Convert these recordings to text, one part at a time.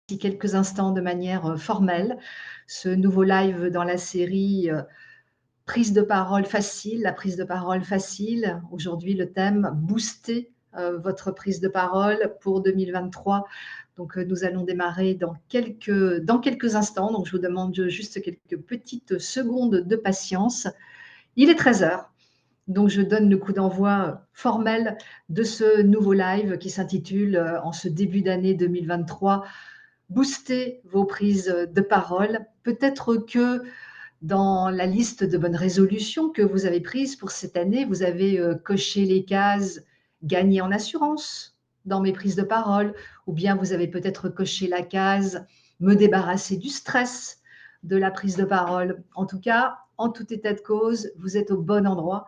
D'ici quelques instants de manière formelle, ce nouveau live dans la série Prise de parole facile, la prise de parole facile. Aujourd'hui, le thème booster votre prise de parole pour 2023. Donc, nous allons démarrer dans quelques instants. Donc, je vous demande juste quelques petites secondes de patience. Il est 13 heures. Donc, je donne le coup d'envoi formel de ce nouveau live qui s'intitule en ce début d'année 2023 booster vos prises de parole. Peut-être que dans la liste de bonnes résolutions que vous avez prises pour cette année, vous avez coché les cases gagner en assurance dans mes prises de parole, ou bien vous avez peut-être coché la case me débarrasser du stress de la prise de parole. En tout cas, en tout état de cause, vous êtes au bon endroit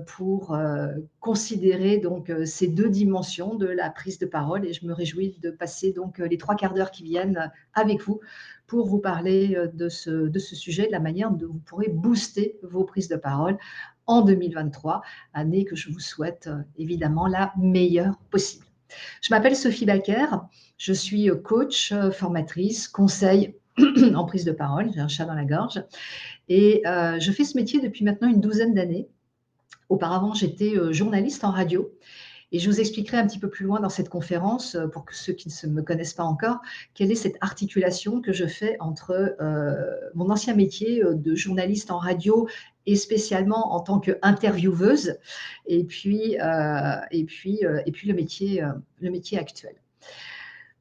pour considérer donc ces deux dimensions de la prise de parole, et je me réjouis de passer donc les 3 quarts d'heure qui viennent avec vous pour vous parler de ce sujet, de la manière dont vous pourrez booster vos prises de parole en 2023, année que je vous souhaite évidemment la meilleure possible. Je m'appelle Sophie Baker, je suis coach, formatrice, conseil en prise de parole, j'ai un chat dans la gorge, et je fais ce métier depuis maintenant une douzaine d'années. Auparavant, j'étais journaliste en radio, et je vous expliquerai un petit peu plus loin dans cette conférence, pour que ceux qui ne me connaissent pas encore, quelle est cette articulation que je fais entre mon ancien métier de journaliste en radio et spécialement en tant qu'intervieweuse, et puis le métier actuel.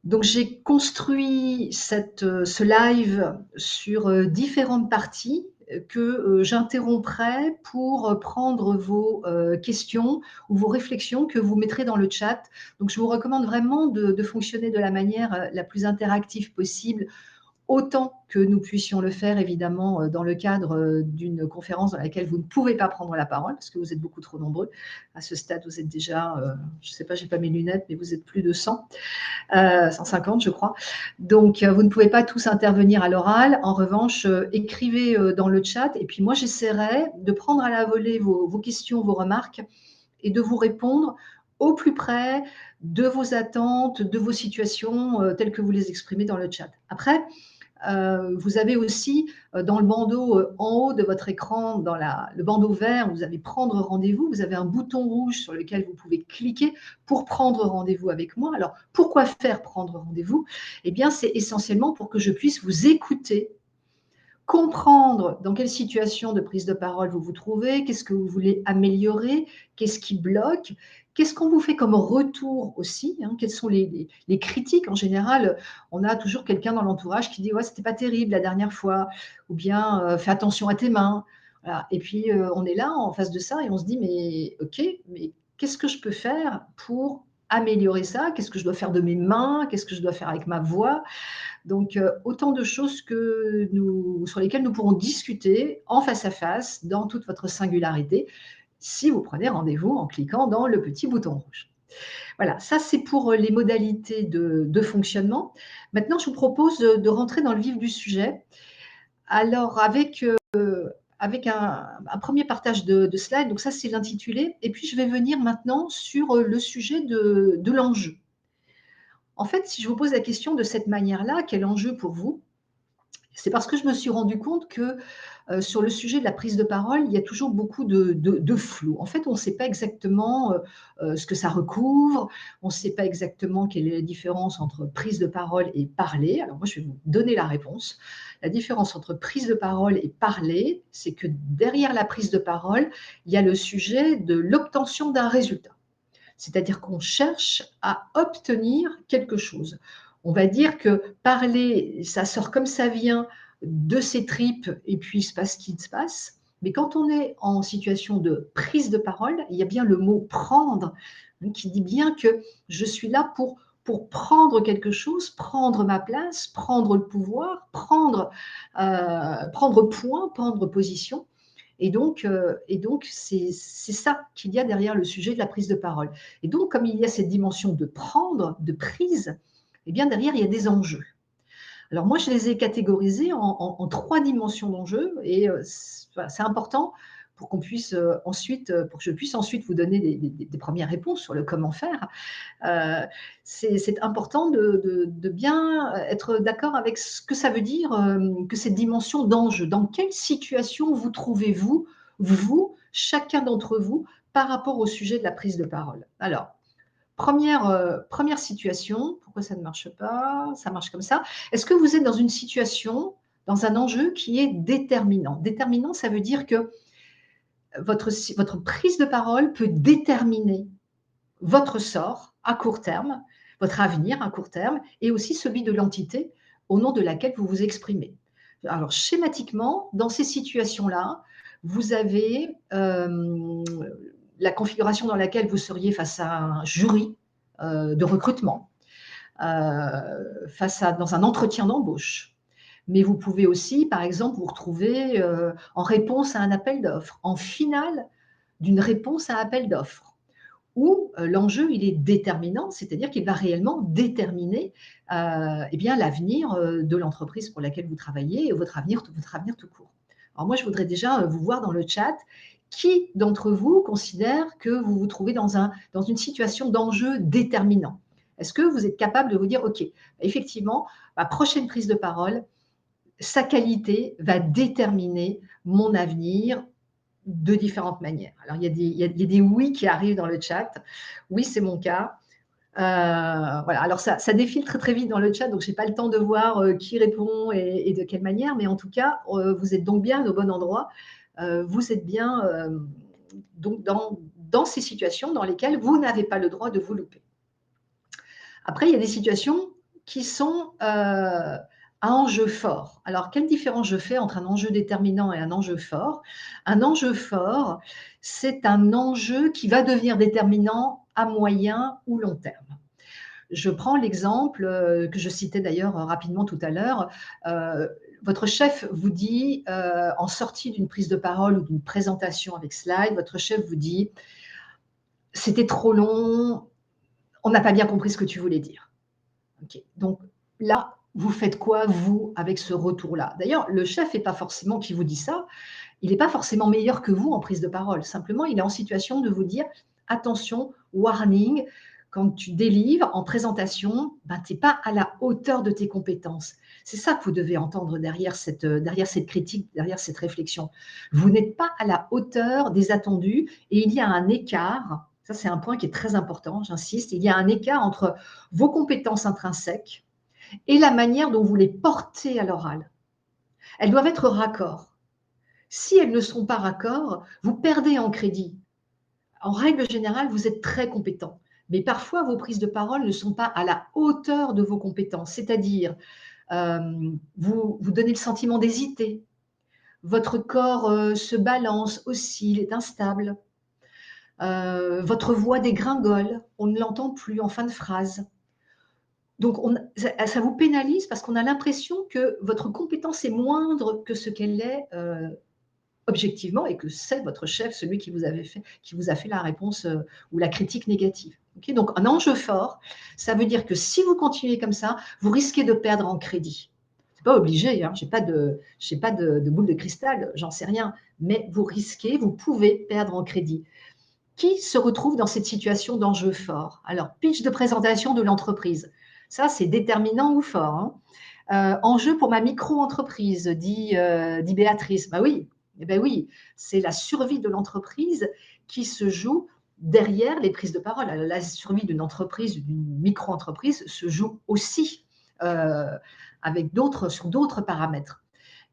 Donc j'ai construit ce live sur différentes parties que j'interromprai pour prendre vos questions ou vos réflexions que vous mettrez dans le chat. Donc je vous recommande vraiment de fonctionner de la manière la plus interactive possible, autant que nous puissions le faire évidemment dans le cadre d'une conférence dans laquelle vous ne pouvez pas prendre la parole parce que vous êtes beaucoup trop nombreux. À ce stade, vous êtes déjà, je ne sais pas, je n'ai pas mes lunettes, mais vous êtes plus de 100. 150 je crois. Donc vous ne pouvez pas tous intervenir à l'oral. En revanche, écrivez dans le chat, et puis moi j'essaierai de prendre à la volée vos questions, vos remarques, et de vous répondre au plus près de vos attentes, de vos situations telles que vous les exprimez dans le chat. Après, vous avez aussi dans le bandeau en haut de votre écran, dans le bandeau vert, vous allez prendre rendez-vous. Vous avez un bouton rouge sur lequel vous pouvez cliquer pour prendre rendez-vous avec moi. Alors, pourquoi faire prendre rendez-vous? Eh bien, c'est essentiellement pour que je puisse vous écouter, comprendre dans quelle situation de prise de parole vous vous trouvez, qu'est-ce que vous voulez améliorer, qu'est-ce qui bloque, qu'est-ce qu'on vous fait comme retour aussi, quelles sont les critiques. En général, on a toujours quelqu'un dans l'entourage qui dit « ouais, c'était pas terrible la dernière fois » ou bien « fais attention à tes mains ». Voilà. Et puis, on est là en face de ça et on se dit « mais ok, mais qu'est-ce que je peux faire pour améliorer ça? Qu'est-ce que je dois faire de mes mains? Qu'est-ce que je dois faire avec ma voix ?» Donc, autant de choses sur lesquelles nous pourrons discuter en face à face, dans toute votre singularité, si vous prenez rendez-vous en cliquant dans le petit bouton rouge. Voilà, ça c'est pour les modalités de fonctionnement. Maintenant, je vous propose de rentrer dans le vif du sujet. Alors, avec un premier partage de slides, donc ça c'est l'intitulé, et puis je vais venir maintenant sur le sujet de l'enjeu. En fait, si je vous pose la question de cette manière-là, quel enjeu pour vous? C'est parce que je me suis rendu compte que sur le sujet de la prise de parole, il y a toujours beaucoup de flou. En fait, on ne sait pas exactement ce que ça recouvre, on ne sait pas exactement quelle est la différence entre prise de parole et parler. Alors moi, je vais vous donner la réponse. La différence entre prise de parole et parler, c'est que derrière la prise de parole, il y a le sujet de l'obtention d'un résultat. C'est-à-dire qu'on cherche à obtenir quelque chose. On va dire que parler, ça sort comme ça vient de ses tripes et puis il se passe ce qu'il se passe. Mais quand on est en situation de prise de parole, il y a bien le mot prendre qui dit bien que je suis là pour prendre quelque chose, prendre ma place, prendre le pouvoir, prendre point, prendre position. Et donc, c'est ça qu'il y a derrière le sujet de la prise de parole. Et donc, comme il y a cette dimension de prendre, de prise, eh bien derrière, il y a des enjeux. Alors moi, je les ai catégorisés en 3 dimensions d'enjeux, et c'est important pour qu'on puisse ensuite, pour que je puisse ensuite vous donner des premières réponses sur le comment faire. Euh, c'est important de bien être d'accord avec ce que ça veut dire, que cette dimension d'enjeu. Dans quelle situation vous trouvez-vous, vous, chacun d'entre vous, par rapport au sujet de la prise de parole? Alors, première situation, pourquoi ça ne marche pas? Ça marche comme ça. Est-ce que vous êtes dans une situation, dans un enjeu qui est déterminant? Déterminant, ça veut dire que votre prise de parole peut déterminer votre sort à court terme, votre avenir à court terme et aussi celui de l'entité au nom de laquelle vous vous exprimez. Alors schématiquement, dans ces situations-là, vous avez la configuration dans laquelle vous seriez face à un jury de recrutement, dans un entretien d'embauche. Mais vous pouvez aussi, par exemple, vous retrouver en réponse à un appel d'offres, en finale d'une réponse à un appel d'offres où l'enjeu, il est déterminant, c'est-à-dire qu'il va réellement déterminer eh bien, l'avenir de l'entreprise pour laquelle vous travaillez et votre avenir tout court. Alors moi, je voudrais déjà vous voir dans le chat. Qui d'entre vous considère que vous vous trouvez dans une situation d'enjeu déterminant? Est-ce que vous êtes capable de vous dire, OK, effectivement, ma prochaine prise de parole, sa qualité va déterminer mon avenir de différentes manières. Alors, il y a des oui qui arrivent dans le chat. Oui, c'est mon cas. Voilà. Alors, ça défile très, très vite dans le chat, donc je n'ai pas le temps de voir qui répond et de quelle manière. Mais en tout cas, vous êtes donc bien au bon endroit. Vous êtes bien donc dans ces situations dans lesquelles vous n'avez pas le droit de vous louper. Après, il y a des situations qui sont à enjeu fort. Alors, quelle différence je fais entre un enjeu déterminant et un enjeu fort? Un enjeu fort, c'est un enjeu qui va devenir déterminant à moyen ou long terme. Je prends l'exemple que je citais d'ailleurs rapidement tout à l'heure. Votre chef vous dit, en sortie d'une prise de parole ou d'une présentation avec slide, votre chef vous dit, c'était trop long, on n'a pas bien compris ce que tu voulais dire. Okay. Donc là, vous faites quoi, vous, avec ce retour-là? D'ailleurs, le chef n'est pas forcément qui vous dit ça, il n'est pas forcément meilleur que vous en prise de parole. Simplement, il est en situation de vous dire, attention, warning, quand tu délivres en présentation, ben, tu n'es pas à la hauteur de tes compétences. C'est ça que vous devez entendre derrière cette critique, derrière cette réflexion. Vous n'êtes pas à la hauteur des attendus et il y a un écart. Ça, c'est un point qui est très important, j'insiste. Il y a un écart entre vos compétences intrinsèques et la manière dont vous les portez à l'oral. Elles doivent être raccord. Si elles ne sont pas raccord, vous perdez en crédit. En règle générale, vous êtes très compétent, mais parfois vos prises de parole ne sont pas à la hauteur de vos compétences, c'est-à-dire vous donnez le sentiment d'hésiter, votre corps se balance, oscille, est instable, votre voix dégringole, on ne l'entend plus en fin de phrase. Donc, ça vous pénalise parce qu'on a l'impression que votre compétence est moindre que ce qu'elle est objectivement et que c'est votre chef, celui qui vous a fait la réponse ou la critique négative. Okay, donc, un enjeu fort, ça veut dire que si vous continuez comme ça, vous risquez de perdre en crédit. C'est pas obligé, hein, je n'ai pas de boule de cristal, j'en sais rien, mais vous pouvez perdre en crédit. Qui se retrouve dans cette situation d'enjeu fort? Alors, pitch de présentation de l'entreprise. Ça, c'est déterminant ou fort. Hein. Enjeu pour ma micro-entreprise, dit Béatrice. Bah oui, eh ben oui, c'est la survie de l'entreprise qui se joue derrière les prises de parole. Alors, la survie d'une entreprise, d'une micro-entreprise, se joue aussi sur d'autres paramètres.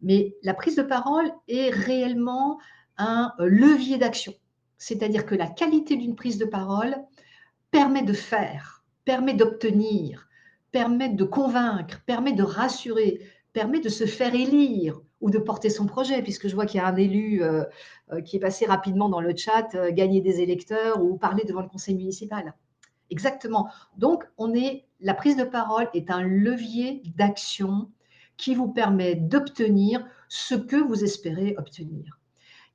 Mais la prise de parole est réellement un levier d'action. C'est-à-dire que la qualité d'une prise de parole permet de faire, permet d'obtenir, permet de convaincre, permet de rassurer, permet de se faire élire ou de porter son projet, puisque je vois qu'il y a un élu qui est passé rapidement dans le chat, gagner des électeurs ou parler devant le conseil municipal. Exactement. Donc, la prise de parole est un levier d'action qui vous permet d'obtenir ce que vous espérez obtenir.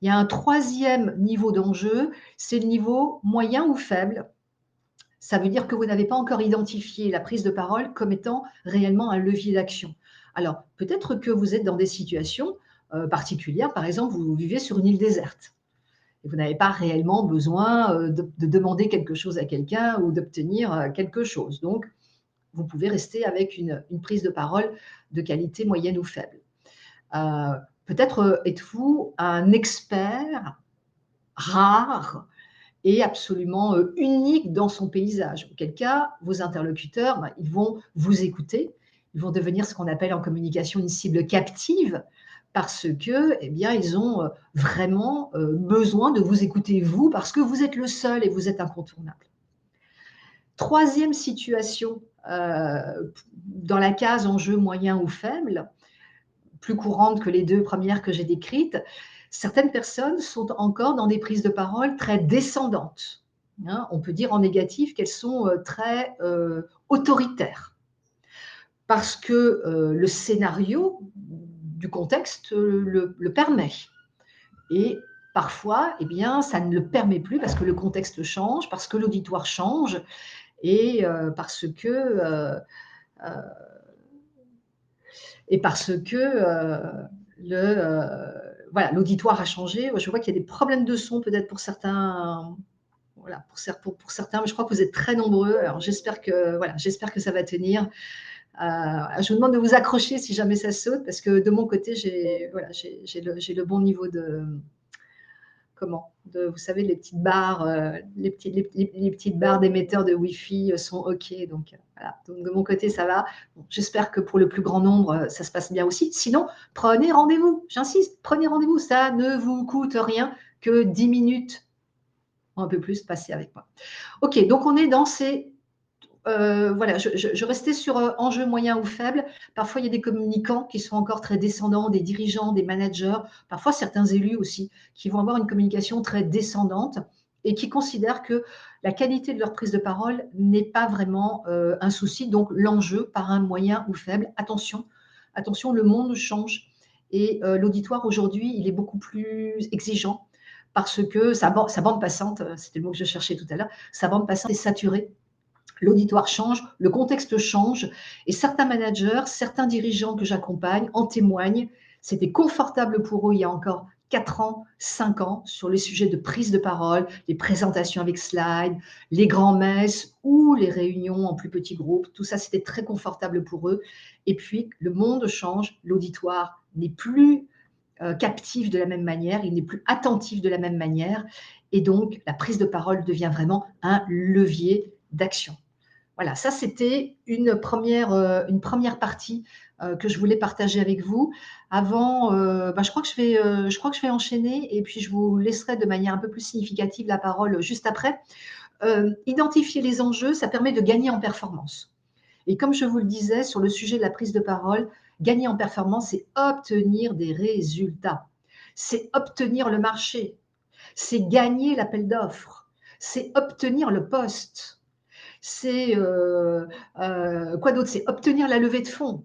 Il y a un troisième niveau d'enjeu, c'est le niveau moyen ou faible. Ça veut dire que vous n'avez pas encore identifié la prise de parole comme étant réellement un levier d'action. Alors, peut-être que vous êtes dans des situations particulières. Par exemple, vous vivez sur une île déserte. Et vous n'avez pas réellement besoin de demander quelque chose à quelqu'un ou d'obtenir quelque chose. Donc, vous pouvez rester avec une prise de parole de qualité moyenne ou faible. Peut-être êtes-vous un expert rare et absolument unique dans son paysage. Auquel cas, vos interlocuteurs, ben, ils vont vous écouter, ils vont devenir ce qu'on appelle en communication une cible captive, parce que, eh bien, ils ont vraiment besoin de vous écouter vous, parce que vous êtes le seul et vous êtes incontournable. Troisième situation, dans la case enjeu moyen ou faible, plus courante que les 2 premières que j'ai décrites, certaines personnes sont encore dans des prises de parole très descendantes, hein. On peut dire en négatif qu'elles sont, très, autoritaires parce que, le scénario du contexte, le permet et parfois, eh bien, ça ne le permet plus parce que le contexte change, parce que l'auditoire change et heu parce que voilà, l'auditoire a changé. Je vois qu'il y a des problèmes de son peut-être pour certains, voilà, pour certains, mais je crois que vous êtes très nombreux. Alors j'espère que, voilà, j'espère que ça va tenir. Je vous demande de vous accrocher si jamais ça saute, parce que de mon côté, voilà, j'ai le bon niveau de, vous savez, les petites barres, les petites barres d'émetteurs de Wi-Fi sont OK. Donc, voilà. Donc, de mon côté, ça va. Bon, j'espère que pour le plus grand nombre, ça se passe bien aussi. Sinon, prenez rendez-vous. J'insiste, prenez rendez-vous. Ça ne vous coûte rien que 10 minutes, un peu plus, passez avec moi. OK, donc on est dans ces voilà, je restais sur enjeu moyen ou faible. Parfois, il y a des communicants qui sont encore très descendants, des dirigeants, des managers, parfois certains élus aussi, qui vont avoir une communication très descendante et qui considèrent que la qualité de leur prise de parole n'est pas vraiment un souci. Donc, l'enjeu par un moyen ou faible. Attention, attention, le monde change et l'auditoire aujourd'hui, il est beaucoup plus exigeant parce que sa bande passante, c'était le mot que je cherchais tout à l'heure, sa bande passante est saturée. L'auditoire change, le contexte change et certains managers, certains dirigeants que j'accompagne en témoignent. C'était confortable pour eux il y a encore 4 ans, 5 ans, sur les sujets de prise de parole, les présentations avec slides, les grands-messes ou les réunions en plus petits groupes. Tout ça, c'était très confortable pour eux. Et puis, le monde change, l'auditoire n'est plus captif de la même manière, il n'est plus attentif de la même manière. Et donc, la prise de parole devient vraiment un levier d'action. Voilà, ça c'était une première partie que je voulais partager avec vous. Avant, je crois que je vais enchaîner et puis je vous laisserai de manière un peu plus significative la parole juste après. Identifier les enjeux, ça permet de gagner en performance. Et comme je vous le disais sur le sujet de la prise de parole, gagner en performance, c'est obtenir des résultats. C'est obtenir le marché. C'est gagner l'appel d'offres. C'est obtenir le poste. C'est quoi d'autre? C'est obtenir la levée de fonds.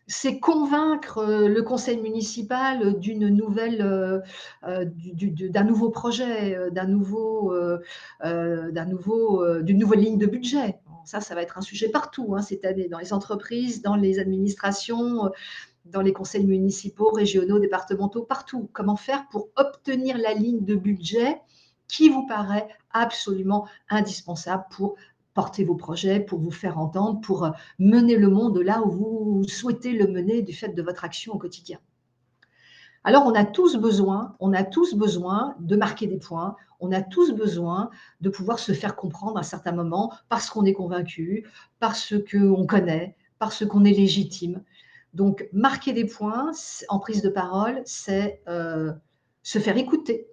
C'est convaincre le conseil municipal d'un nouveau projet, d'une nouvelle ligne de budget. Bon, ça va être un sujet partout, hein, cette année, dans les entreprises, dans les administrations, dans les conseils municipaux, régionaux, départementaux, partout. Comment faire pour obtenir la ligne de budget qui vous paraît absolument indispensable pour porter vos projets, pour vous faire entendre, pour mener le monde là où vous souhaitez le mener du fait de votre action au quotidien. Alors, on a tous besoin de marquer des points, on a tous besoin de pouvoir se faire comprendre à certains moments parce qu'on est convaincu, parce qu'on connaît, parce qu'on est légitime. Donc, marquer des points en prise de parole, c'est se faire écouter,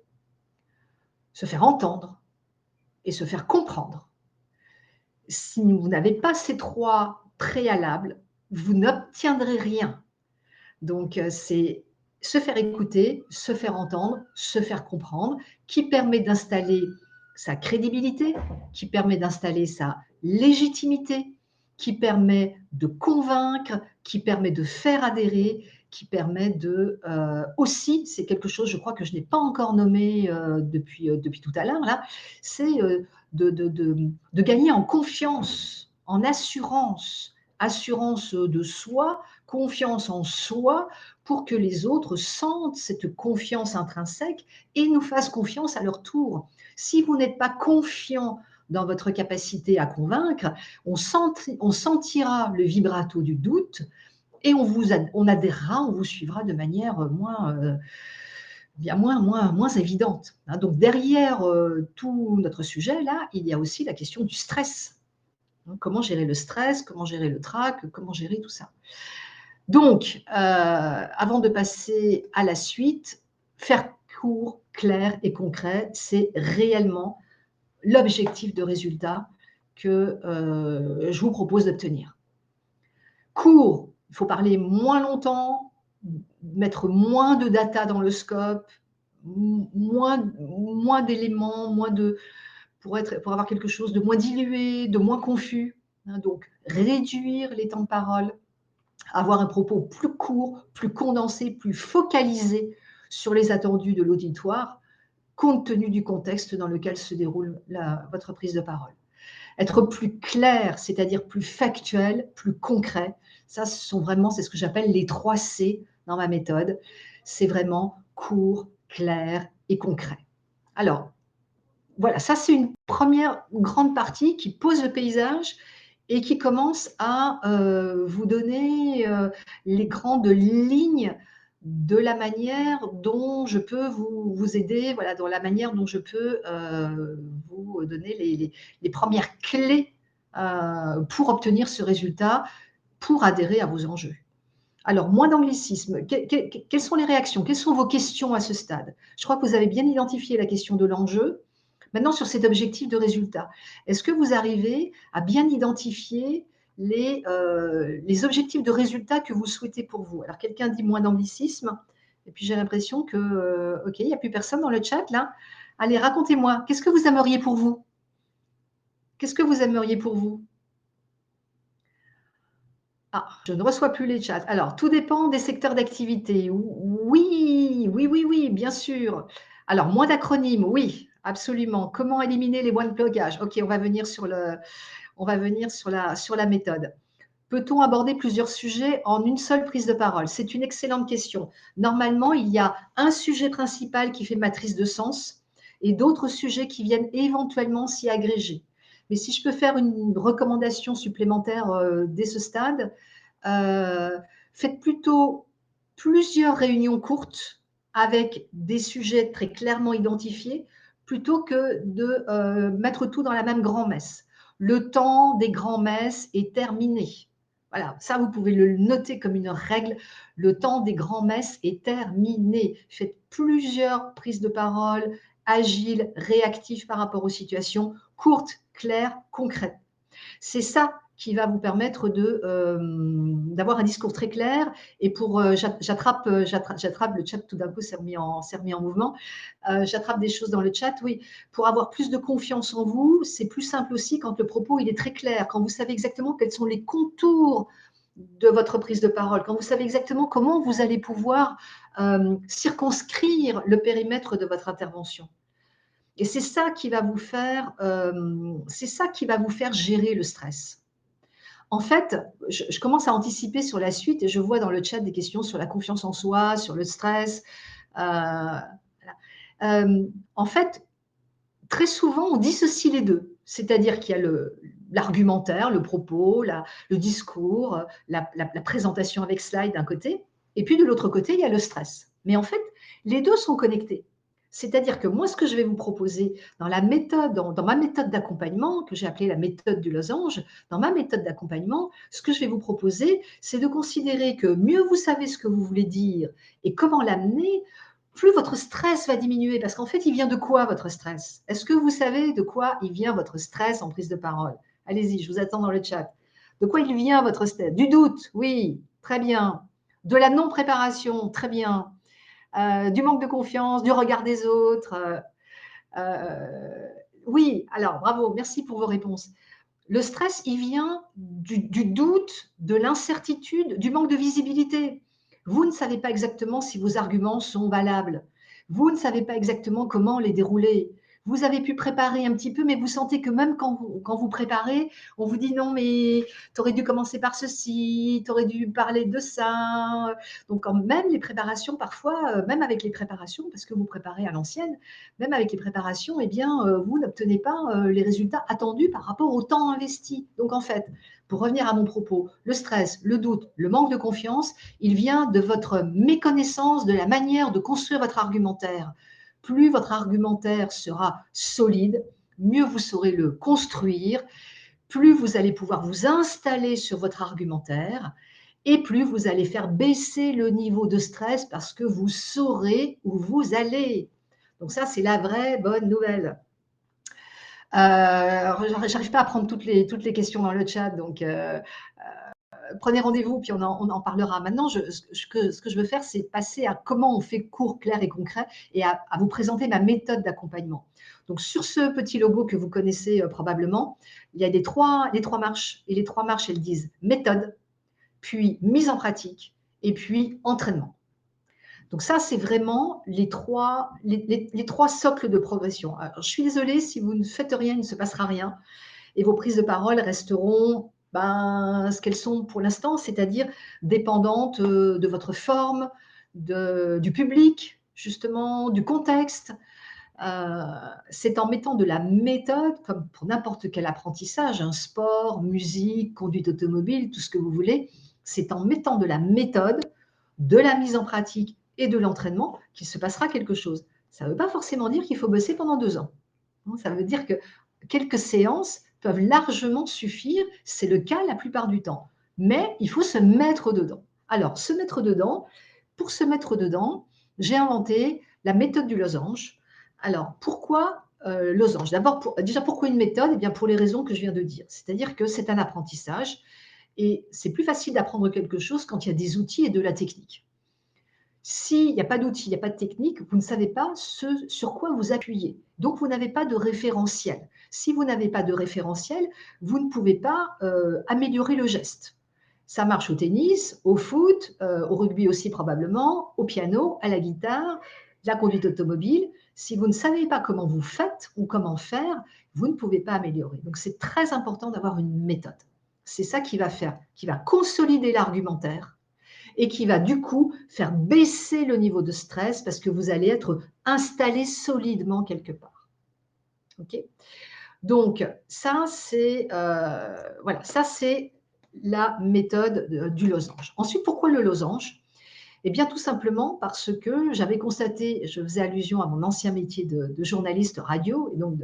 se faire entendre et se faire comprendre. Si vous n'avez pas ces 3 préalables, vous n'obtiendrez rien. Donc, c'est se faire écouter, se faire entendre, se faire comprendre, qui permet d'installer sa crédibilité, qui permet d'installer sa légitimité, qui permet de convaincre, qui permet de faire adhérer, qui permet aussi, c'est quelque chose, je crois que je n'ai pas encore nommé depuis tout à l'heure là, c'est de gagner en confiance, en assurance, assurance de soi, confiance en soi, pour que les autres sentent cette confiance intrinsèque et nous fassent confiance à leur tour. Si vous n'êtes pas confiant dans votre capacité à convaincre, on sentira le vibrato du doute et on adhérera, on vous suivra de manière bien moins évidente. Hein. Donc derrière tout notre sujet, là, il y a aussi la question du stress. Hein. Comment gérer le stress, comment gérer le trac, comment gérer tout ça. Donc, avant de passer à la suite, faire court, clair et concret, c'est réellement l'objectif de résultat que je vous propose d'obtenir. Court, il faut parler moins longtemps, mettre moins de data dans le scope, moins d'éléments, pour avoir quelque chose de moins dilué, de moins confus. Hein, donc, réduire les temps de parole, avoir un propos plus court, plus condensé, plus focalisé sur les attendus de l'auditoire, compte tenu du contexte dans lequel se déroule votre prise de parole. Être plus clair, c'est-à-dire plus factuel, plus concret, ça, c'est ce que j'appelle les 3 C dans ma méthode. C'est vraiment court, clair et concret. Alors, voilà, ça c'est une première grande partie qui pose le paysage et qui commence à vous donner les grandes lignes de la manière dont je peux vous aider, voilà, dans la manière dont je peux vous donner les premières clés pour obtenir ce résultat, pour adhérer à vos enjeux. Alors, moins d'anglicisme. Quelles sont les réactions? Quelles sont vos questions à ce stade? Je crois que vous avez bien identifié la question de l'enjeu. Maintenant, sur cet objectif de résultat, est-ce que vous arrivez à bien identifier les objectifs de résultat que vous souhaitez pour vous? Alors, quelqu'un dit moins d'anglicisme, et puis j'ai l'impression que, OK, il n'y a plus personne dans le chat là. Allez, racontez-moi, qu'est-ce que vous aimeriez pour vous? Qu'est-ce que vous aimeriez pour vous? Ah, je ne reçois plus les chats. Alors, tout dépend des secteurs d'activité. Oui, oui, oui, oui, bien sûr. Alors, moins d'acronymes, oui, absolument. Comment éliminer les points de blocage? OK, on va venir sur la méthode. Peut-on aborder plusieurs sujets en une seule prise de parole? C'est une excellente question. Normalement, il y a un sujet principal qui fait matrice de sens et d'autres sujets qui viennent éventuellement s'y agréger. Mais si je peux faire une recommandation supplémentaire dès ce stade, faites plutôt plusieurs réunions courtes avec des sujets très clairement identifiés plutôt que de mettre tout dans la même grand-messe. Le temps des grands-messes est terminé. Voilà, ça vous pouvez le noter comme une règle. Le temps des grands-messes est terminé. Faites plusieurs prises de parole agiles, réactives par rapport aux situations, courtes, claires, concrètes. C'est ça qui va vous permettre d'avoir un discours très clair. Et j'attrape le chat, tout d'un coup, c'est remis en mouvement. J'attrape des choses dans le chat, oui. Pour avoir plus de confiance en vous, c'est plus simple aussi quand le propos il est très clair, quand vous savez exactement quels sont les contours de votre prise de parole, quand vous savez exactement comment vous allez pouvoir circonscrire le périmètre de votre intervention. Et c'est ça qui va vous faire gérer le stress. En fait, je commence à anticiper sur la suite et je vois dans le chat des questions sur la confiance en soi, sur le stress. Voilà. En fait, très souvent, on dissocie les deux. C'est-à-dire qu'il y a l'argumentaire, le propos, le discours, la présentation avec slide d'un côté, et puis de l'autre côté, il y a le stress. Mais en fait, les deux sont connectés. C'est-à-dire que moi, ce que je vais vous proposer dans ma méthode d'accompagnement, que j'ai appelée la méthode du losange, dans ma méthode d'accompagnement, ce que je vais vous proposer, c'est de considérer que mieux vous savez ce que vous voulez dire et comment l'amener, plus votre stress va diminuer. Parce qu'en fait, il vient de quoi votre stress? Est-ce que vous savez de quoi il vient votre stress en prise de parole? Allez-y, je vous attends dans le chat. De quoi il vient votre stress? Du doute, oui, très bien. De la non-préparation, très bien. Du manque de confiance, du regard des autres. Oui, alors bravo, merci pour vos réponses. Le stress, il vient du doute, de l'incertitude, du manque de visibilité. Vous ne savez pas exactement si vos arguments sont valables. Vous ne savez pas exactement comment les dérouler. Vous avez pu préparer un petit peu, mais vous sentez que même quand vous préparez, on vous dit: «Non, mais tu aurais dû commencer par ceci, tu aurais dû parler de ça». Donc quand même les préparations parfois, même avec les préparations, parce que vous préparez à l'ancienne, même avec les préparations, eh bien, vous n'obtenez pas, les résultats attendus par rapport au temps investi. Donc en fait, pour revenir à mon propos, le stress, le doute, le manque de confiance, il vient de votre méconnaissance de la manière de construire votre argumentaire. Plus votre argumentaire sera solide, mieux vous saurez le construire, plus vous allez pouvoir vous installer sur votre argumentaire et plus vous allez faire baisser le niveau de stress parce que vous saurez où vous allez. Donc ça, c'est la vraie bonne nouvelle. J'arrive pas à prendre toutes les questions dans le chat, donc prenez rendez-vous, puis on en parlera. Maintenant, ce que je veux faire, c'est passer à comment on fait court, clair et concret et à vous présenter ma méthode d'accompagnement. Donc, sur ce petit logo que vous connaissez probablement, il y a les trois marches. Et les trois marches, elles disent méthode, puis mise en pratique, et puis entraînement. Donc ça, c'est vraiment les trois socles de progression. Alors, je suis désolée, si vous ne faites rien, il ne se passera rien et vos prises de parole resteront ce qu'elles sont pour l'instant, c'est-à-dire dépendantes de votre forme, du public, justement, du contexte. C'est en mettant de la méthode, comme pour n'importe quel apprentissage, un sport, musique, conduite automobile, tout ce que vous voulez, c'est en mettant de la méthode, de la mise en pratique et de l'entraînement qu'il se passera quelque chose. Ça ne veut pas forcément dire qu'il faut bosser pendant 2 ans. Ça veut dire que quelques séances peuvent largement suffire, c'est le cas la plupart du temps. Mais il faut se mettre dedans. Alors, se mettre dedans, pour se mettre dedans, j'ai inventé la méthode du losange. Alors, pourquoi losange? D'abord, déjà, pourquoi une méthode? Eh bien, pour les raisons que je viens de dire. C'est-à-dire que c'est un apprentissage et c'est plus facile d'apprendre quelque chose quand il y a des outils et de la technique. S'il n'y a pas d'outils, il n'y a pas de technique, vous ne savez pas ce sur quoi vous appuyer. Donc, vous n'avez pas de référentiel. Si vous n'avez pas de référentiel, vous ne pouvez pas améliorer le geste. Ça marche au tennis, au foot, au rugby aussi probablement, au piano, à la guitare, la conduite automobile. Si vous ne savez pas comment vous faites ou comment faire, vous ne pouvez pas améliorer. Donc, c'est très important d'avoir une méthode. C'est ça qui va faire, qui va consolider l'argumentaire et qui va du coup faire baisser le niveau de stress parce que vous allez être installé solidement quelque part. Ok. Donc ça c'est voilà, ça c'est la méthode du losange. Ensuite, pourquoi le losange? Eh bien, tout simplement parce que j'avais constaté, je faisais allusion à mon ancien métier de journaliste radio et donc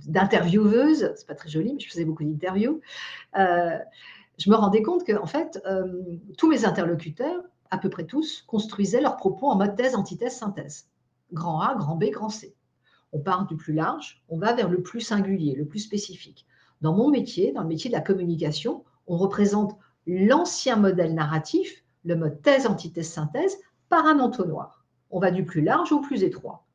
d'intervieweuse, c'est pas très joli, mais je faisais beaucoup d'interviews. Euh, je me rendais compte que, en fait, tous mes interlocuteurs, à peu près tous, construisaient leurs propos en mode thèse, antithèse, synthèse. Grand A, grand B, grand C. On part du plus large, on va vers le plus singulier, le plus spécifique. Dans mon métier, dans le métier de la communication, on représente l'ancien modèle narratif, le mode thèse, antithèse, synthèse, par un entonnoir. On va du plus large au plus étroit.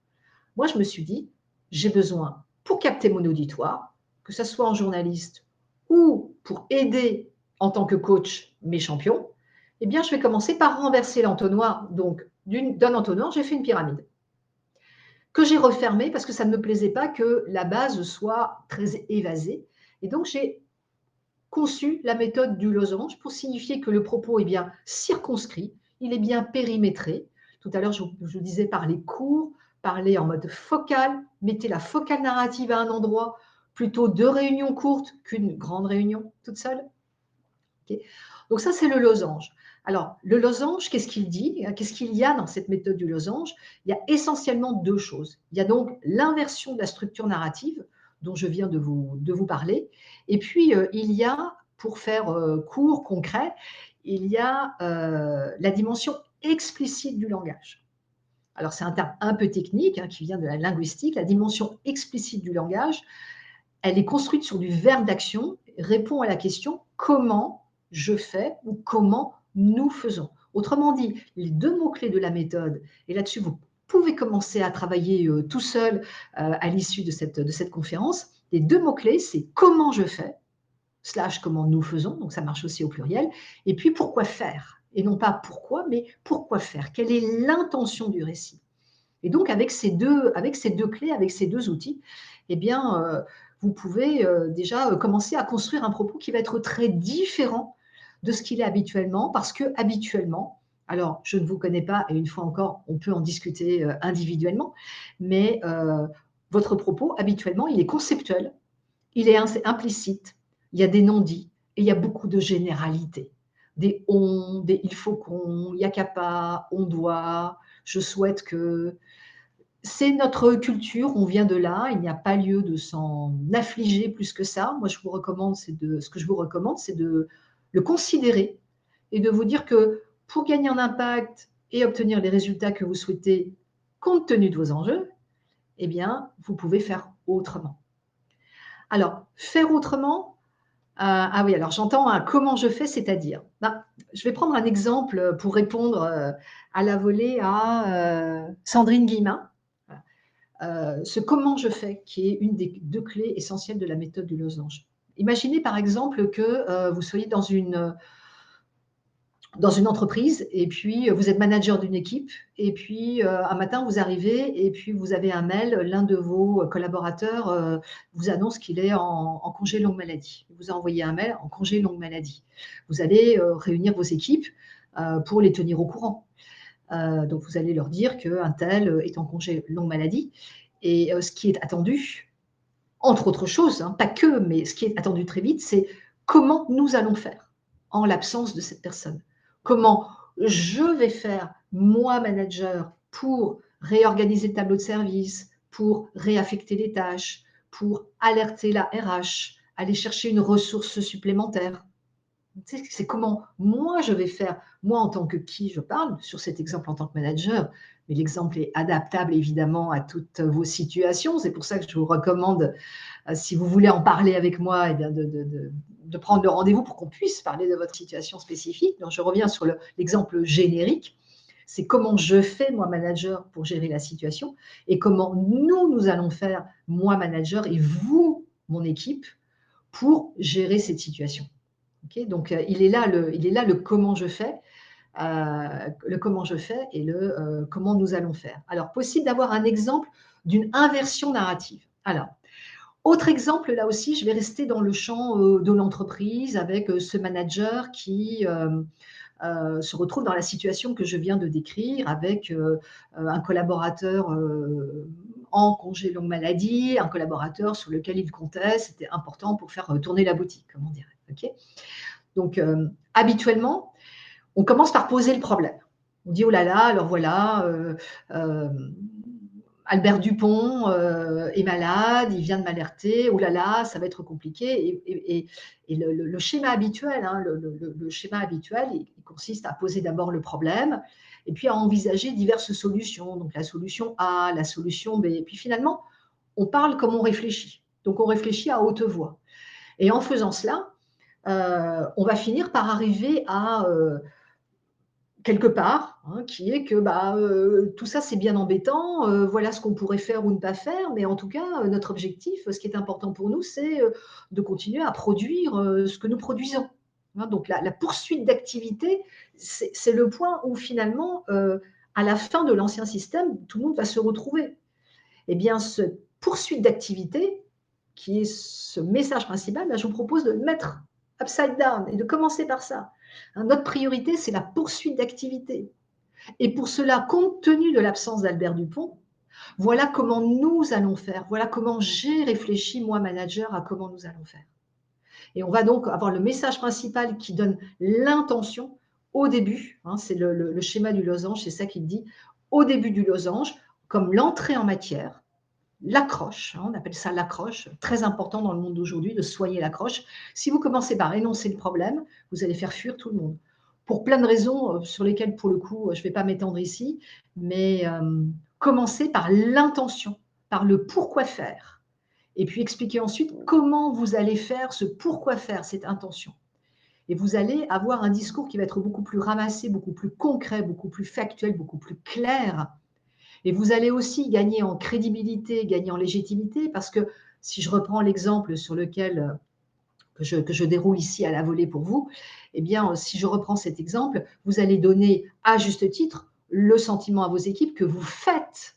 Moi, je me suis dit, j'ai besoin, pour capter mon auditoire, que ce soit en journaliste ou pour aider en tant que coach mes champions, eh bien, je vais commencer par renverser l'entonnoir. Donc, d'un entonnoir, j'ai fait une pyramide que j'ai refermée parce que ça ne me plaisait pas que la base soit très évasée. Et donc, j'ai conçu la méthode du losange pour signifier que le propos est bien circonscrit, il est bien périmétré. Tout à l'heure, je disais parler court, parler en mode focal, mettez la focale narrative à un endroit, plutôt 2 réunions courtes qu'une grande réunion toute seule. Okay. Donc ça, c'est le losange. Alors, le losange, qu'est-ce qu'il dit? Qu'est-ce qu'il y a dans cette méthode du losange? Il y a essentiellement 2 choses. Il y a donc l'inversion de la structure narrative, dont je viens de vous parler. Et puis, il y a, pour faire court, concret, il y a la dimension explicite du langage. Alors, c'est un terme un peu technique qui vient de la linguistique. La dimension explicite du langage, elle est construite sur du verbe d'action, répond à la question comment je fais ou comment nous faisons. Autrement dit, les 2 mots-clés de la méthode, et là-dessus, vous pouvez commencer à travailler tout seul à l'issue de cette conférence. Les 2 mots-clés, c'est comment je fais, / comment nous faisons, donc ça marche aussi au pluriel, et puis pourquoi faire. Et non pas pourquoi, mais pourquoi faire. Quelle est l'intention du récit? Et donc, avec ces deux clés, avec ces deux outils, eh bien, vous pouvez déjà commencer à construire un propos qui va être très différent de ce qu'il est habituellement, parce que habituellement, alors je ne vous connais pas, et une fois encore, on peut en discuter individuellement, mais votre propos, habituellement, il est conceptuel, il est implicite, il y a des non-dits et il y a beaucoup de généralités. Des on, des il faut qu'on, il y a qu'à pas, on doit, je souhaite que. C'est notre culture, on vient de là, il n'y a pas lieu de s'en affliger plus que ça. Moi, ce que je vous recommande, c'est de le considérer et de vous dire que pour gagner en impact et obtenir les résultats que vous souhaitez compte tenu de vos enjeux, eh bien, vous pouvez faire autrement. Alors, faire autrement, ah oui, alors j'entends un comment je fais, c'est-à-dire, ben, je vais prendre un exemple pour répondre à la volée à Sandrine Guillemin. Ce comment je fais, qui est une des deux clés essentielles de la méthode du losange. Imaginez par exemple que vous soyez dans une entreprise et puis vous êtes manager d'une équipe et puis un matin vous arrivez et puis vous avez un mail, l'un de vos collaborateurs vous annonce qu'il est en congé longue maladie. Il vous a envoyé un mail en congé longue maladie. Vous allez réunir vos équipes pour les tenir au courant. Donc vous allez leur dire qu'un tel est en congé longue maladie. Et ce qui est attendu, entre autres choses, hein, pas que, mais ce qui est attendu très vite, c'est comment nous allons faire en l'absence de cette personne. Comment je vais faire, moi, manager, pour réorganiser le tableau de service, pour réaffecter les tâches, pour alerter la RH, aller chercher une ressource supplémentaire. Tu sais, c'est comment moi je vais faire, moi en tant que qui je parle, sur cet exemple en tant que manager, mais l'exemple est adaptable évidemment à toutes vos situations. C'est pour ça que je vous recommande, si vous voulez en parler avec moi, eh bien de prendre le rendez-vous pour qu'on puisse parler de votre situation spécifique. Donc je reviens sur l'exemple générique. C'est comment je fais, moi, manager, pour gérer la situation et comment nous allons faire, moi, manager, et vous, mon équipe, pour gérer cette situation. Okay, donc, il est là le comment je fais, le comment je fais et le comment nous allons faire. Alors, possible d'avoir un exemple d'une inversion narrative. Alors, autre exemple, là aussi, je vais rester dans le champ de l'entreprise avec ce manager qui se retrouve dans la situation que je viens de décrire avec un collaborateur en congé longue maladie, un collaborateur sur lequel il comptait, c'était important pour faire tourner la boutique, comme on dirait. Okay, donc, habituellement, on commence par poser le problème. On dit: «Oh là là, alors voilà, Albert Dupont est malade, il vient de m'alerter. Oh là là, ça va être compliqué». Et le schéma habituel, hein, le schéma habituel, il consiste à poser d'abord le problème et puis à envisager diverses solutions. Donc la solution A, la solution B. Et puis finalement, on parle comme on réfléchit. Donc on réfléchit à haute voix. Et en faisant cela, on va finir par arriver à quelque part, hein, qui est que bah, tout ça c'est bien embêtant, voilà ce qu'on pourrait faire ou ne pas faire, mais en tout cas, notre objectif, ce qui est important pour nous, c'est de continuer à produire ce que nous produisons. Hein, donc la poursuite d'activité, c'est le point où finalement, à la fin de l'ancien système, tout le monde va se retrouver. Eh bien, cette poursuite d'activité, qui est ce message principal, là, je vous propose de le mettre upside down et de commencer par ça. Hein, notre priorité, c'est la poursuite d'activité. Et pour cela, compte tenu de l'absence d'Albert Dupont, voilà comment nous allons faire. Voilà comment j'ai réfléchi, moi, manager, à comment nous allons faire. Et on va donc avoir le message principal qui donne l'intention au début. Hein, c'est le schéma du losange, c'est ça qu'il dit. Au début du losange, comme l'entrée en matière, l'accroche, hein, on appelle ça l'accroche, très important dans le monde d'aujourd'hui de soigner l'accroche. Si vous commencez par énoncer le problème, vous allez faire fuir tout le monde. Pour plein de raisons sur lesquelles, pour le coup, je ne vais pas m'étendre ici, mais commencez par l'intention, par le pourquoi faire. Et puis expliquez ensuite comment vous allez faire ce pourquoi faire, cette intention. Et vous allez avoir un discours qui va être beaucoup plus ramassé, beaucoup plus concret, beaucoup plus factuel, beaucoup plus clair. Et vous allez aussi gagner en crédibilité, gagner en légitimité, parce que si je reprends l'exemple sur lequel que je déroule ici à la volée pour vous, eh bien, si je reprends cet exemple, vous allez donner à juste titre le sentiment à vos équipes que vous faites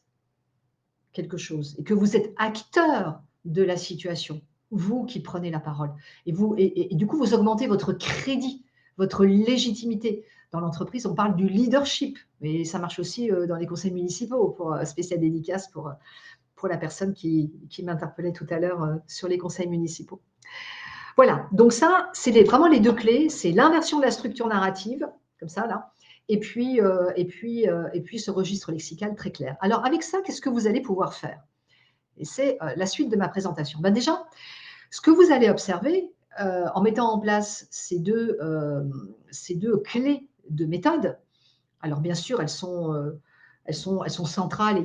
quelque chose et que vous êtes acteur de la situation, vous qui prenez la parole. Et du coup, vous augmentez votre crédit, votre légitimité. Dans l'entreprise, on parle du leadership, mais ça marche aussi dans les conseils municipaux, pour spécial dédicace pour la personne qui m'interpellait tout à l'heure sur les conseils municipaux. Voilà, donc ça, c'est vraiment les deux clés, c'est l'inversion de la structure narrative, comme ça, là, et puis ce registre lexical très clair. Alors avec ça, qu'est-ce que vous allez pouvoir faire? Et c'est la suite de ma présentation. Ben déjà, ce que vous allez observer en mettant en place ces deux clés de méthode, alors bien sûr, elles sont centrales et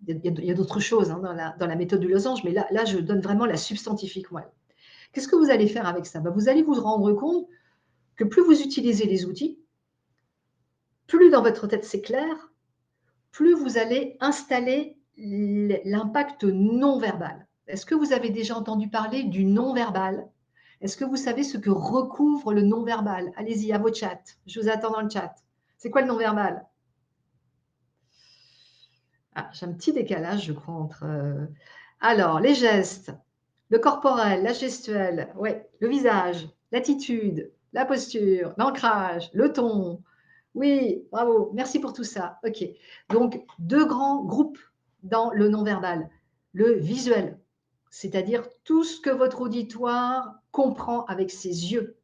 il y a d'autres choses hein, dans la méthode du losange, mais là, je donne vraiment la substantifique moelle. Qu'est-ce que vous allez faire avec ça? Ben, vous allez vous rendre compte que plus vous utilisez les outils, plus dans votre tête c'est clair, plus vous allez installer l'impact non verbal. Est-ce que vous avez déjà entendu parler du non verbal? Est-ce que vous savez ce que recouvre le non verbal? Allez-y, à vos chats. Je vous attends dans le chat. C'est quoi le non verbal? Ah, j'ai un petit décalage, je crois, entre. Alors, les gestes, le corporel, la gestuelle, ouais, le visage, l'attitude, la posture, l'ancrage, le ton. Oui, bravo, merci pour tout ça. OK. Donc, deux grands groupes dans le non-verbal. Le visuel, c'est-à-dire tout ce que votre auditoire comprend avec ses yeux.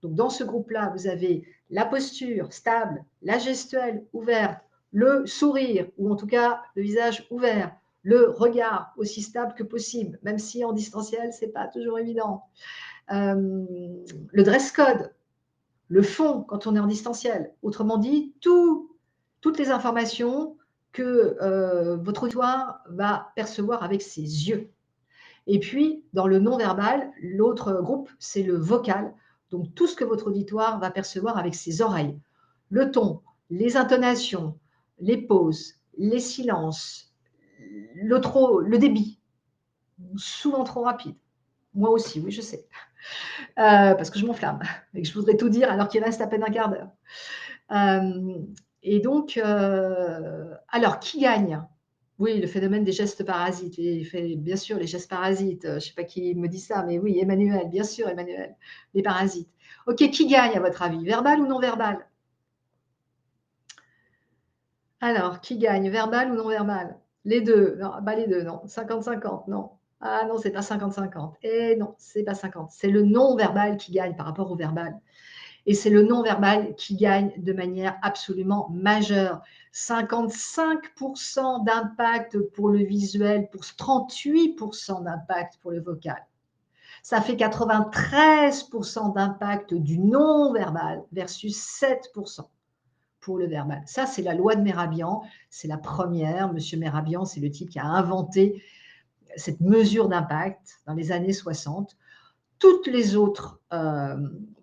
Donc, dans ce groupe-là, vous avez la posture stable, la gestuelle ouverte, le sourire, ou en tout cas le visage ouvert, le regard aussi stable que possible, même si en distanciel, ce n'est pas toujours évident. Le dress code, le fond quand on est en distanciel. Autrement dit, toutes les informations que votre auditoire va percevoir avec ses yeux. Et puis, dans le non-verbal, l'autre groupe, c'est le vocal. Donc, tout ce que votre auditoire va percevoir avec ses oreilles. Le ton, les intonations, les pauses, les silences, le débit, souvent trop rapide. Moi aussi, oui, je sais. Parce que je m'enflamme et que je voudrais tout dire alors qu'il reste à peine un quart d'heure. Et donc, alors, qui gagne? Oui, le phénomène des gestes parasites. Bien sûr, les gestes parasites. Je ne sais pas qui me dit ça, mais oui, Emmanuel, bien sûr, Emmanuel, les parasites. OK, qui gagne à votre avis? Verbal ou non verbal? Alors, qui gagne? Verbal ou non verbal? Les deux. Non, pas les deux, non. 50-50, non. Ah non, c'est pas 50-50. Et non, c'est pas 50. C'est le non verbal qui gagne par rapport au verbal. Et c'est le non-verbal qui gagne de manière absolument majeure. 55% d'impact pour le visuel, pour 38% d'impact pour le vocal. Ça fait 93% d'impact du non-verbal versus 7% pour le verbal. Ça, c'est la loi de Mehrabian. C'est la première. Monsieur Mehrabian, c'est le type qui a inventé cette mesure d'impact dans les années 60. Toutes les autres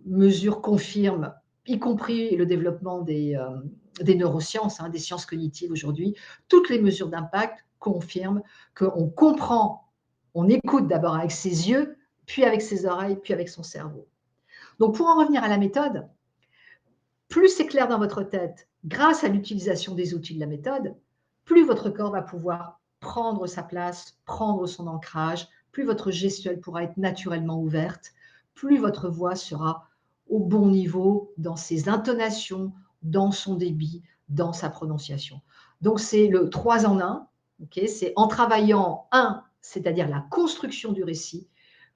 mesures confirment, y compris le développement des neurosciences, des sciences cognitives aujourd'hui, toutes les mesures d'impact confirment qu'on comprend, on écoute d'abord avec ses yeux, puis avec ses oreilles, puis avec son cerveau. Donc pour en revenir à la méthode, plus c'est clair dans votre tête grâce à l'utilisation des outils de la méthode, plus votre corps va pouvoir prendre sa place, prendre son ancrage, plus votre gestuelle pourra être naturellement ouverte, plus votre voix sera au bon niveau dans ses intonations, dans son débit, dans sa prononciation. Donc c'est le 3 en 1, okay, c'est en travaillant c'est-à-dire la construction du récit,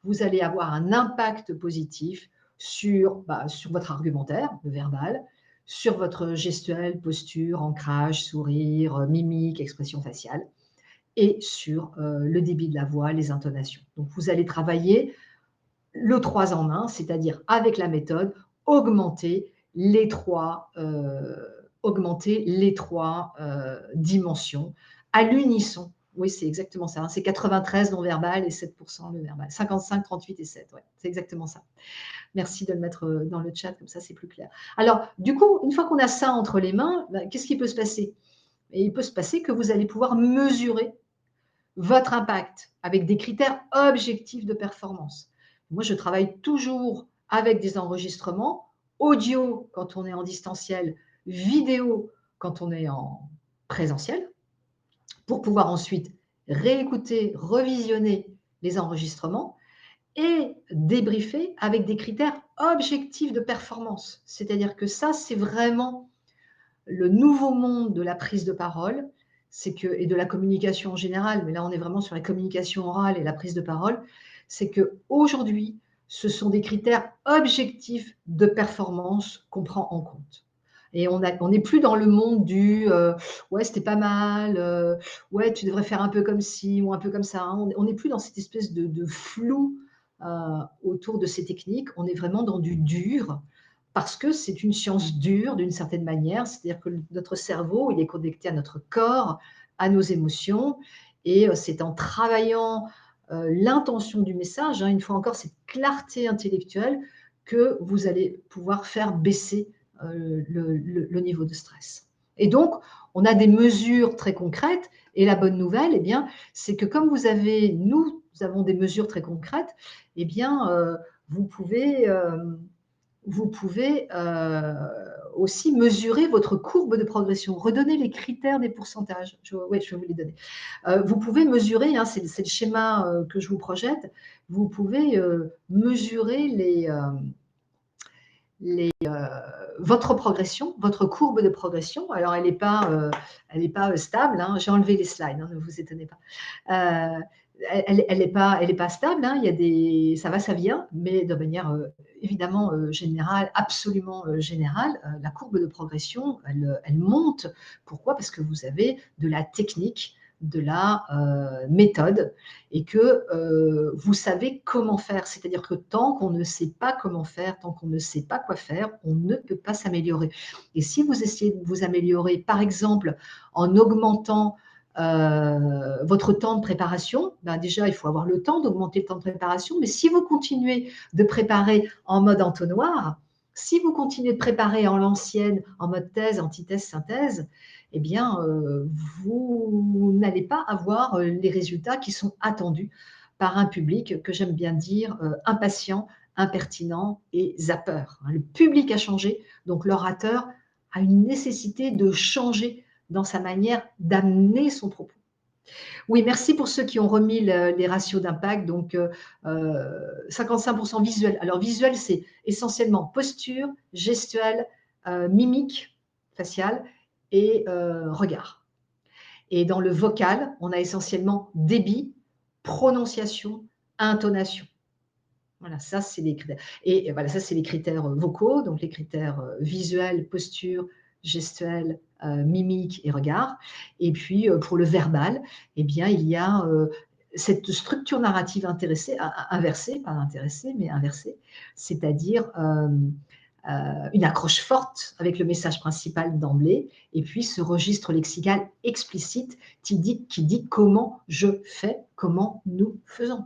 vous allez avoir un impact positif sur votre argumentaire, le verbal, sur votre gestuelle, posture, ancrage, sourire, mimique, expression faciale, et sur le débit de la voix, les intonations. Donc, vous allez travailler le 3 en 1, c'est-à-dire avec la méthode, augmenter les trois dimensions à l'unisson. Oui, c'est exactement ça. C'est 93 non-verbal et 7% le verbal. 55, 38 et 7, ouais, c'est exactement ça. Merci de le mettre dans le chat, comme ça c'est plus clair. Alors, du coup, une fois qu'on a ça entre les mains, qu'est-ce qui peut se passer? Et il peut se passer que vous allez pouvoir mesurer votre impact avec des critères objectifs de performance. Moi, je travaille toujours avec des enregistrements, audio quand on est en distanciel, vidéo quand on est en présentiel, pour pouvoir ensuite réécouter, revisionner les enregistrements et débriefer avec des critères objectifs de performance. C'est-à-dire que ça, c'est vraiment le nouveau monde de la prise de parole, c'est que, et de la communication en général, mais là on est vraiment sur la communication orale et la prise de parole, c'est qu'aujourd'hui, ce sont des critères objectifs de performance qu'on prend en compte. Et on n'est plus dans le monde du ouais, c'était pas mal, ouais, tu devrais faire un peu comme ci ou un peu comme ça, hein. On n'est plus dans cette espèce de flou autour de ces techniques. On est vraiment dans du dur, parce que c'est une science dure d'une certaine manière, c'est-à-dire que notre cerveau, il est connecté à notre corps, à nos émotions, et c'est en travaillant l'intention du message, hein, une fois encore, cette clarté intellectuelle, que vous allez pouvoir faire baisser le niveau de stress. Et donc, on a des mesures très concrètes, et la bonne nouvelle, eh bien, c'est que comme nous avons des mesures très concrètes, eh bien, vous pouvez aussi mesurer votre courbe de progression. Redonner les critères des pourcentages. Oui, je vais vous les donner. Vous pouvez mesurer, hein, c'est le schéma que je vous projette, vous pouvez mesurer votre progression, votre courbe de progression. Alors, elle n'est pas stable, hein. J'ai enlevé les slides, hein, ne vous étonnez pas. Elle est pas stable, hein. Il y a ça va, ça vient, mais de manière évidemment générale, absolument générale, la courbe de progression, elle monte. Pourquoi? Parce que vous avez de la technique, de la méthode, et que vous savez comment faire. C'est-à-dire que tant qu'on ne sait pas comment faire, tant qu'on ne sait pas quoi faire, on ne peut pas s'améliorer. Et si vous essayez de vous améliorer, par exemple, en augmentant votre temps de préparation, ben déjà, il faut avoir le temps d'augmenter le temps de préparation, mais si vous continuez de préparer en mode entonnoir, si vous continuez de préparer en l'ancienne, en mode thèse, antithèse, synthèse, eh bien, vous n'allez pas avoir les résultats qui sont attendus par un public que j'aime bien dire impatient, impertinent et zappeur. Le public a changé, donc l'orateur a une nécessité de changer dans sa manière d'amener son propos. Oui, merci pour ceux qui ont remis les ratios d'impact. Donc, 55% visuel. Alors, visuel, c'est essentiellement posture, gestuelle, mimique faciale et regard. Et dans le vocal, on a essentiellement débit, prononciation, intonation. Voilà, ça, c'est les critères. Et voilà, ça, c'est les critères vocaux, donc les critères visuels, posture, gestuelle, mimique et regard. Et puis, pour le verbal, eh bien, il y a cette structure narrative inversée, pas intéressée, mais inversée, c'est-à-dire une accroche forte avec le message principal d'emblée, et puis ce registre lexical explicite qui dit comment je fais, comment nous faisons.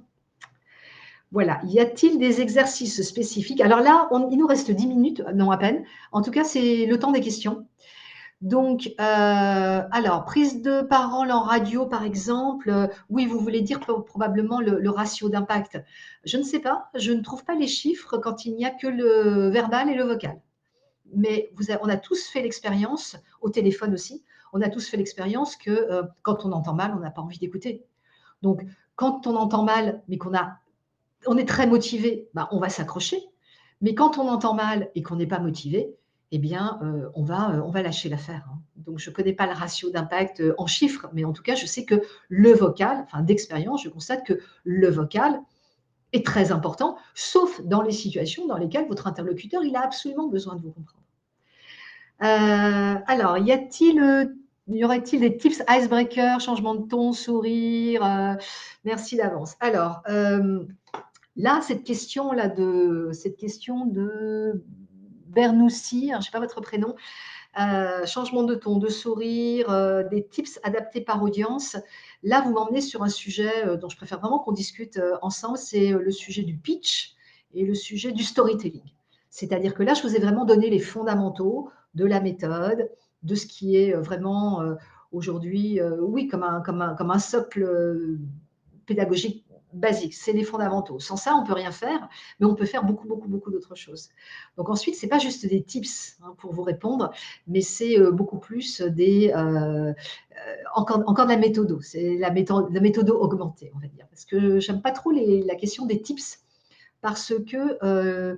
Voilà. Y a-t-il des exercices spécifiques? Alors là, il nous reste 10 minutes, non à peine. En tout cas, c'est le temps des questions. Donc, alors, prise de parole en radio, par exemple. Oui, vous voulez dire probablement le ratio d'impact. Je ne sais pas, je ne trouve pas les chiffres quand il n'y a que le verbal et le vocal. Mais on a tous fait l'expérience, au téléphone aussi, on a tous fait l'expérience que quand on entend mal, on n'a pas envie d'écouter. Donc, quand on entend mal, mais on est très motivé, ben, on va s'accrocher. Mais quand on entend mal et qu'on n'est pas motivé, eh bien, on va lâcher l'affaire, hein. Donc, je ne connais pas le ratio d'impact en chiffres, mais en tout cas, je sais que le vocal, enfin d'expérience, je constate que le vocal est très important, sauf dans les situations dans lesquelles votre interlocuteur, il a absolument besoin de vous comprendre. Alors, y aurait-il des tips icebreaker, changement de ton, sourire? Merci d'avance. Alors, là, cette question de Bernoussi, hein, je ne sais pas votre prénom, changement de ton, de sourire, des tips adaptés par audience. Là, vous m'emmenez sur un sujet dont je préfère vraiment qu'on discute ensemble, c'est le sujet du pitch et le sujet du storytelling. C'est-à-dire que là, je vous ai vraiment donné les fondamentaux de la méthode, de ce qui est vraiment aujourd'hui, oui, comme un socle pédagogique basique, c'est les fondamentaux. Sans ça, on ne peut rien faire, mais on peut faire beaucoup, beaucoup, beaucoup d'autres choses. Donc ensuite, ce n'est pas juste des tips hein, pour vous répondre, mais c'est beaucoup plus encore de la méthodo. C'est la méthodo augmentée, on va dire. Parce que j'aime pas trop la question des tips, parce que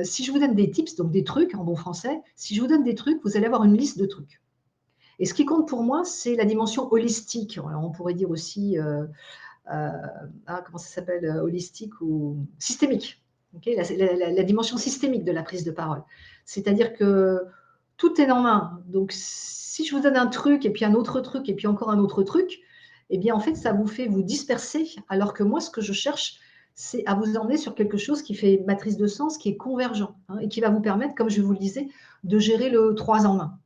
si je vous donne des tips, donc des trucs en bon français, si je vous donne des trucs, vous allez avoir une liste de trucs. Et ce qui compte pour moi, c'est la dimension holistique. Alors, on pourrait dire aussi, comment ça s'appelle, holistique ou systémique. Okay, la dimension systémique de la prise de parole. C'est-à-dire que tout est en main. Donc, si je vous donne un truc, et puis un autre truc, et puis encore un autre truc, eh bien, en fait, ça vous fait vous disperser, alors que moi, ce que je cherche, c'est à vous emmener sur quelque chose qui fait matrice de sens, qui est convergent, hein, et qui va vous permettre, comme je vous le disais, de gérer le 3 en 1.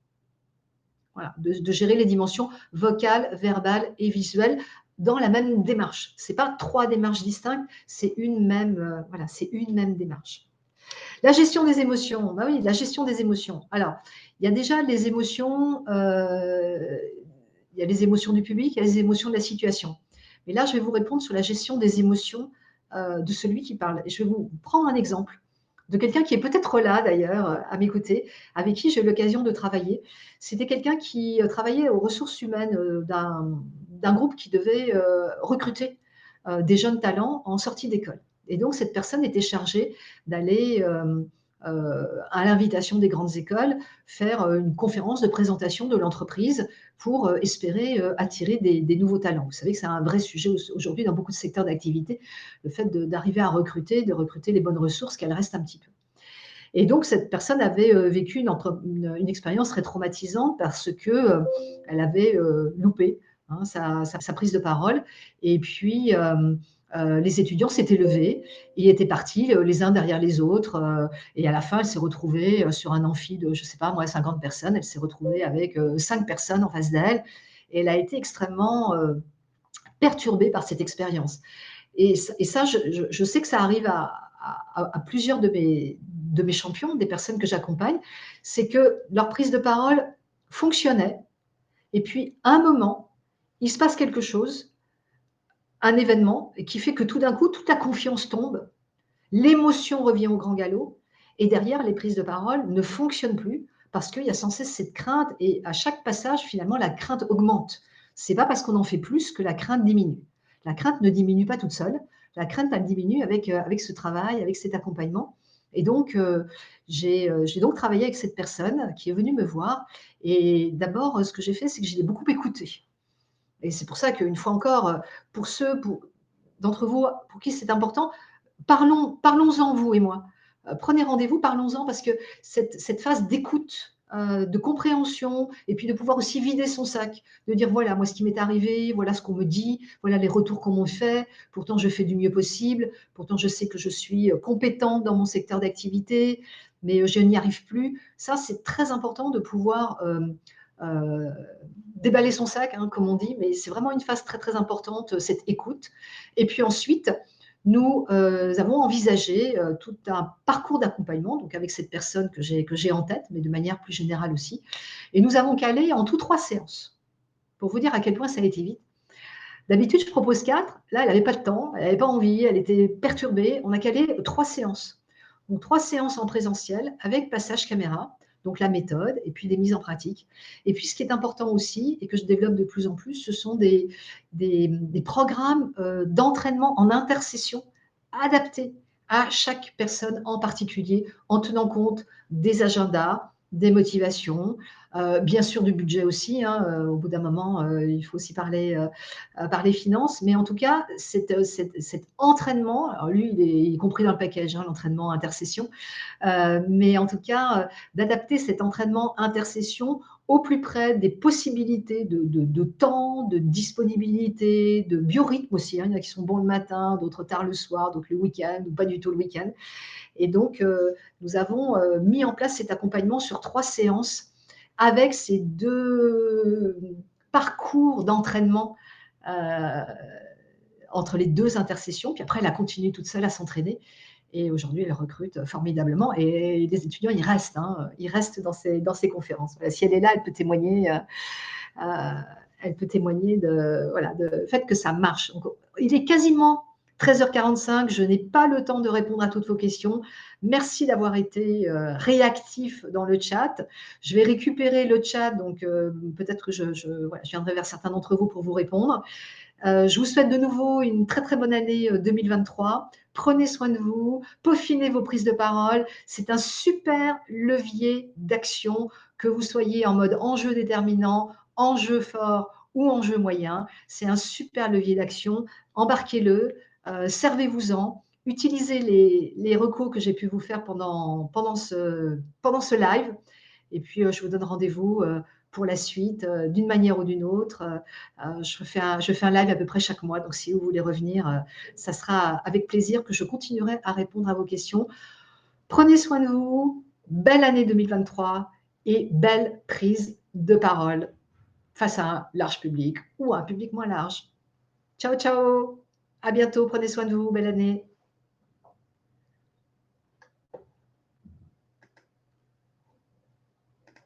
Voilà, de gérer les dimensions vocales, verbales et visuelles dans la même démarche. Ce n'est pas 3 démarches distinctes, c'est une même, voilà, c'est une même démarche. La gestion des émotions, bah oui, la gestion des émotions. Alors, il y a déjà les émotions, il y a les émotions du public, il y a les émotions de la situation. Mais là, je vais vous répondre sur la gestion des émotions de celui qui parle. Et je vais vous prendre un exemple de quelqu'un qui est peut-être là d'ailleurs à mes côtés, avec qui j'ai eu l'occasion de travailler. C'était quelqu'un qui travaillait aux ressources humaines d'un groupe qui devait recruter des jeunes talents en sortie d'école. Et donc, cette personne était chargée d'aller, à l'invitation des grandes écoles, faire une conférence de présentation de l'entreprise pour espérer attirer des nouveaux talents. Vous savez que c'est un vrai sujet aujourd'hui dans beaucoup de secteurs d'activité, le fait d'arriver à recruter, de recruter les bonnes ressources, qu'elles restent un petit peu. Et donc, cette personne avait vécu une expérience très traumatisante parce que elle avait loupé hein, sa prise de parole. Et puis, les étudiants s'étaient levés et étaient partis les uns derrière les autres. Et à la fin, elle s'est retrouvée sur un amphi de, je ne sais pas moi, 50 personnes. Elle s'est retrouvée avec 5 personnes en face d'elle. Et elle a été extrêmement perturbée par cette expérience. Et ça je sais que ça arrive à plusieurs de mes champions, des personnes que j'accompagne, c'est que leur prise de parole fonctionnait. Et puis, à un moment, il se passe quelque chose, un événement, qui fait que tout d'un coup, toute la confiance tombe, l'émotion revient au grand galop, et derrière, les prises de parole ne fonctionnent plus parce qu'il y a sans cesse cette crainte, et à chaque passage, finalement, la crainte augmente. Ce n'est pas parce qu'on en fait plus que la crainte diminue. La crainte ne diminue pas toute seule, la crainte, elle diminue avec ce travail, avec cet accompagnement. Et donc, j'ai donc travaillé avec cette personne qui est venue me voir. Et d'abord, ce que j'ai fait, c'est que je l'ai beaucoup écoutée. Et c'est pour ça qu'une fois encore, pour ceux d'entre vous pour qui c'est important, parlons-en, vous et moi. Prenez rendez-vous, parlons-en, parce que cette phase d'écoute, de compréhension, et puis de pouvoir aussi vider son sac, de dire voilà, moi ce qui m'est arrivé, voilà ce qu'on me dit, voilà les retours qu'on me fait, pourtant je fais du mieux possible, pourtant je sais que je suis compétente dans mon secteur d'activité, mais je n'y arrive plus. Ça, c'est très important de pouvoir euh, déballer son sac, hein, comme on dit, mais c'est vraiment une phase très très importante, cette écoute. Et puis ensuite, nous avons envisagé tout un parcours d'accompagnement, donc avec cette personne que j'ai en tête, mais de manière plus générale aussi. Et nous avons calé en tout 3 séances, pour vous dire à quel point ça a été vite. D'habitude, je propose 4. Là, elle n'avait pas le temps, elle n'avait pas envie, elle était perturbée. On a calé 3 séances. Donc 3 séances en présentiel avec passage caméra, donc la méthode, et puis des mises en pratique. Et puis ce qui est important aussi, et que je développe de plus en plus, ce sont des programmes d'entraînement en intercession adaptés à chaque personne en particulier, en tenant compte des agendas, des motivations, bien sûr du budget aussi. Hein, au bout d'un moment, il faut aussi parler finances. Mais en tout cas, cet entraînement, alors lui, il est compris dans le package, hein, l'entraînement intercession, mais en tout cas, d'adapter cet entraînement intercession au plus près des possibilités de temps, de disponibilité, de biorhythme aussi. Hein. Il y en a qui sont bons le matin, d'autres tard le soir, d'autres le week-end, ou pas du tout le week-end. Et donc, nous avons mis en place cet accompagnement sur 3 séances avec ces 2 parcours d'entraînement entre les 2 intercessions. Puis après, elle a continué toute seule à s'entraîner. Et aujourd'hui, elle recrute formidablement. Et les étudiants, ils restent dans ces conférences. Voilà, si elle est là, elle peut témoigner de, voilà, de fait que ça marche. Donc, il est quasiment 13h45, je n'ai pas le temps de répondre à toutes vos questions. Merci d'avoir été réactif dans le chat. Je vais récupérer le chat, donc peut-être que voilà, je viendrai vers certains d'entre vous pour vous répondre. Je vous souhaite de nouveau une très très bonne année 2023. Prenez soin de vous, peaufinez vos prises de parole. C'est un super levier d'action, que vous soyez en mode enjeu déterminant, enjeu fort ou enjeu moyen. C'est un super levier d'action. Embarquez-le, servez-vous-en. Utilisez les recos que j'ai pu vous faire pendant ce live. Et puis, je vous donne rendez-vous pour la suite, d'une manière ou d'une autre. Je fais un live à peu près chaque mois, donc si vous voulez revenir, ça sera avec plaisir que je continuerai à répondre à vos questions. Prenez soin de vous, belle année 2023 et belle prise de parole face à un large public ou à un public moins large. Ciao, ciao, à bientôt, prenez soin de vous, belle année.